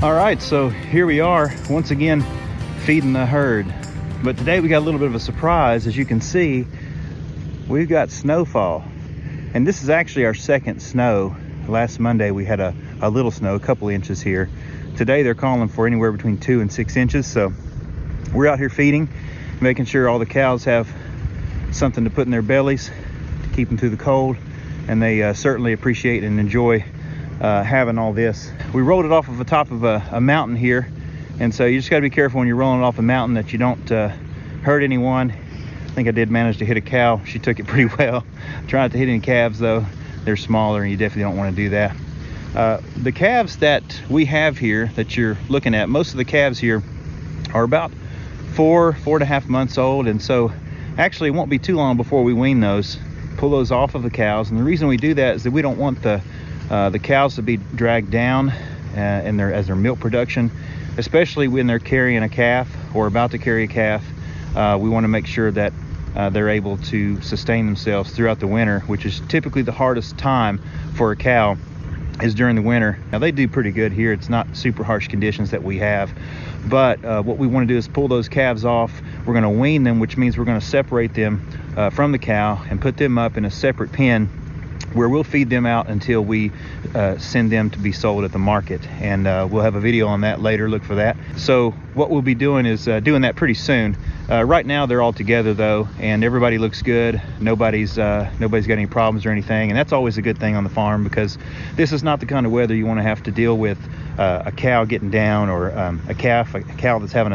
All right, so here we are once again feeding the herd. But today we got a little bit of a surprise. As you can see, we've got snowfall. And this is actually our second snow. Last Monday we had a little snow, a couple inches here. Today they're calling for anywhere between 2 and 6 inches. So we're out here feeding, making sure all the cows have something to put in their bellies to keep them through the cold. And they certainly appreciate and enjoy having all this. We rolled it off of the top of a mountain here, and so you just got to be careful when you're rolling it off a mountain that you don't hurt anyone. I think I did manage to hit a cow. She took it pretty well. Try not to hit any calves though. They're smaller and you definitely don't want to do that. The calves that we have here that you're looking at, most of the calves here are about 4.5 months old, and so actually it won't be too long before we wean those, pull those off of the cows. And the reason we do that is that we don't want the cows to be dragged down as their milk production, especially when they're carrying a calf or about to carry a calf. We want to make sure that they're able to sustain themselves throughout the winter, which is typically the hardest time for a cow, is during the winter. Now they do pretty good here. It's not super harsh conditions that we have, but what we want to do is pull those calves off. We're going to wean them, which means we're going to separate them from the cow and put them up in a separate pen where we'll feed them out until we send them to be sold at the market. And we'll have a video on that later. Look for that. So what we'll be doing is doing that pretty soon. Right now they're all together though, and everybody looks good. Nobody's got any problems or anything, and that's always a good thing on the farm, because this is not the kind of weather you want to have to deal with a cow getting down, or a cow that's having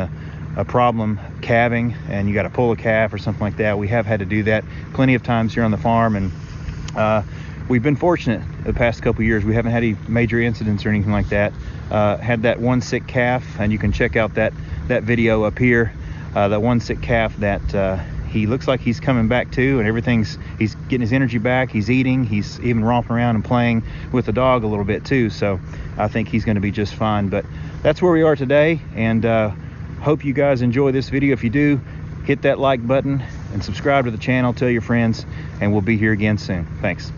a problem calving and you got to pull a calf or something like that. We have had to do that plenty of times here on the farm, and we've been fortunate the past couple years. We haven't had any major incidents or anything like that. Had that one sick calf, and you can check out that video up here. That one sick calf that he looks like he's coming back to, and he's getting his energy back. He's eating. He's even romping around and playing with the dog a little bit too. So I think he's going to be just fine. But that's where we are today, and hope you guys enjoy this video. If you do, hit that like button and subscribe to the channel. Tell your friends, and we'll be here again soon. Thanks.